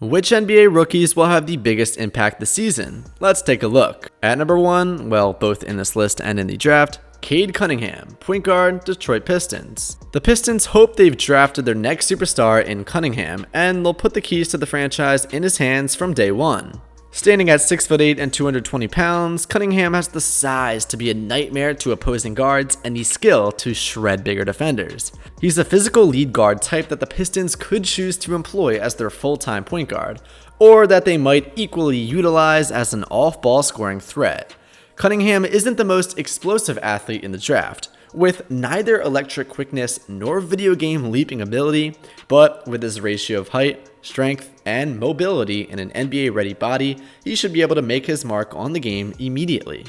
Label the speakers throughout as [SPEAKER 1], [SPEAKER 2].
[SPEAKER 1] Which NBA rookies will have the biggest impact this season? Let's take a look. At number 1, well, both in this list and in the draft, Cade Cunningham, point guard, Detroit Pistons. The Pistons hope they've drafted their next superstar in Cunningham, and they'll put the keys to the franchise in his hands from day one. Standing at 6'8" and 220 pounds, Cunningham has the size to be a nightmare to opposing guards and the skill to shred bigger defenders. He's a physical lead guard type that the Pistons could choose to employ as their full-time point guard, or that they might equally utilize as an off-ball scoring threat. Cunningham isn't the most explosive athlete in the draft, with neither electric quickness nor video game leaping ability, but with his ratio of height, strength, and mobility in an NBA-ready body, he should be able to make his mark on the game immediately.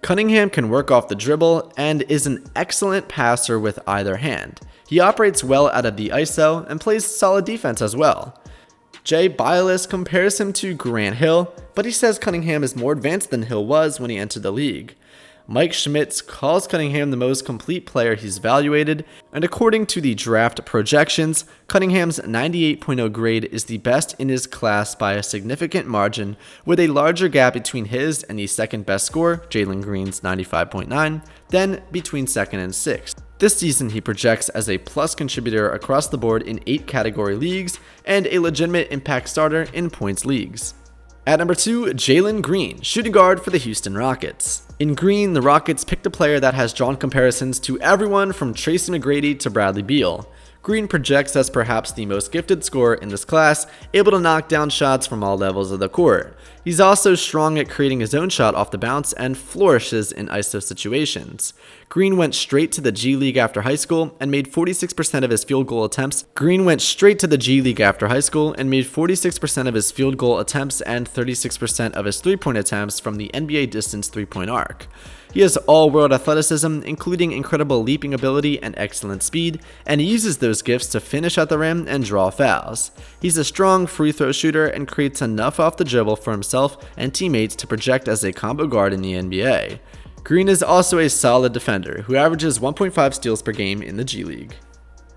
[SPEAKER 1] Cunningham can work off the dribble and is an excellent passer with either hand. He operates well out of the ISO and plays solid defense as well. Jay Bilas compares him to Grant Hill, but he says Cunningham is more advanced than Hill was when he entered the league. Mike Schmitz calls Cunningham the most complete player he's evaluated, and according to the draft projections, Cunningham's 98.0 grade is the best in his class by a significant margin, with a larger gap between his and the second best scorer, Jalen Green's 95.9, than between second and sixth. This season he projects as a plus contributor across the board in 8 category leagues, and a legitimate impact starter in points leagues. At number 2, Jalen Green, shooting guard for the Houston Rockets. In Green, the Rockets picked a player that has drawn comparisons to everyone from Tracy McGrady to Bradley Beal. Green projects as perhaps the most gifted scorer in this class, able to knock down shots from all levels of the court. He's also strong at creating his own shot off the bounce and flourishes in ISO situations. Green went straight to the G League after high school and made 46% of his field goal attempts. and 36% of his three-point attempts from the NBA distance three-point arc. He has all-world athleticism, including incredible leaping ability and excellent speed, and he uses those gifts to finish at the rim and draw fouls. He's a strong free throw shooter and creates enough off the dribble for himself and teammates to project as a combo guard in the NBA. Green is also a solid defender who averages 1.5 steals per game in the G League.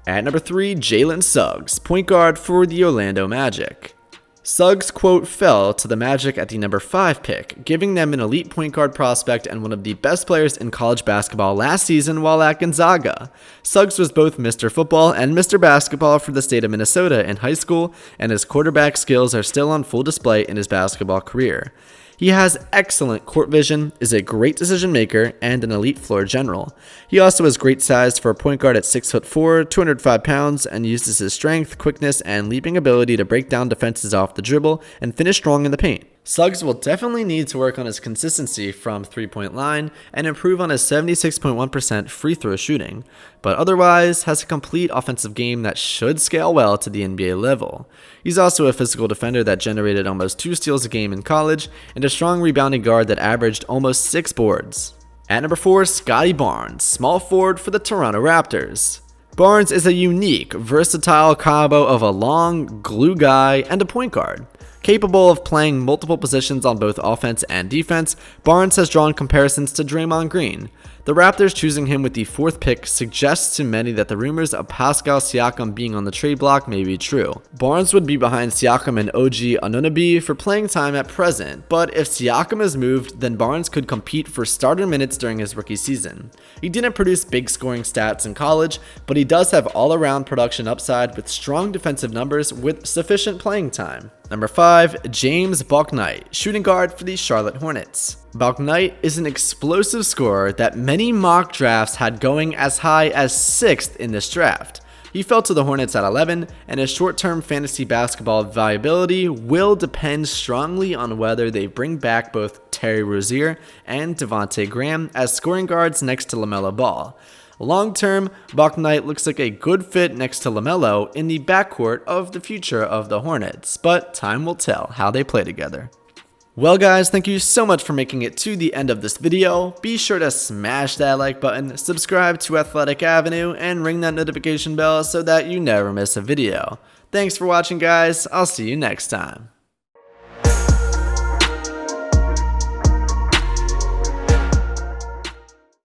[SPEAKER 1] At number 3, Jalen Suggs, point guard for the Orlando Magic. Suggs, quote, fell to the Magic at the number 5 pick, giving them an elite point guard prospect and one of the best players in college basketball last season while at Gonzaga. Suggs was both Mr. Football and Mr. Basketball for the state of Minnesota in high school, and his quarterback skills are still on full display in his basketball career. He has excellent court vision, is a great decision maker, and an elite floor general. He also has great size for a point guard at 6'4", 205 pounds, and uses his strength, quickness, and leaping ability to break down defenses off the dribble and finish strong in the paint. Suggs will definitely need to work on his consistency from three-point line and improve on his 76.1% free throw shooting, but otherwise has a complete offensive game that should scale well to the NBA level. He's also a physical defender that generated almost 2 steals a game in college and a strong rebounding guard that averaged almost 6 boards. At number 4, Scottie Barnes, small forward for the Toronto Raptors. Barnes is a unique, versatile combo of a long, glue guy and a point guard. Capable of playing multiple positions on both offense and defense, Barnes has drawn comparisons to Draymond Green. The Raptors choosing him with the 4th pick suggests to many that the rumors of Pascal Siakam being on the trade block may be true. Barnes would be behind Siakam and OG Anunoby for playing time at present, but if Siakam is moved, then Barnes could compete for starter minutes during his rookie season. He didn't produce big scoring stats in college, but he does have all-around production upside with strong defensive numbers with sufficient playing time. Number 5, James Bouknight, shooting guard for the Charlotte Hornets. Bouknight is an explosive scorer that many mock drafts had going as high as 6th in this draft. He fell to the Hornets at 11, and his short-term fantasy basketball viability will depend strongly on whether they bring back both Terry Rozier and Devontae Graham as scoring guards next to LaMelo Ball. Long-term, Bouknight looks like a good fit next to LaMelo in the backcourt of the future of the Hornets, but time will tell how they play together. Well guys, thank you so much for making it to the end of this video. Be sure to smash that like button, subscribe to Athletic Avenue, and ring that notification bell so that you never miss a video. Thanks for watching guys, I'll see you next time.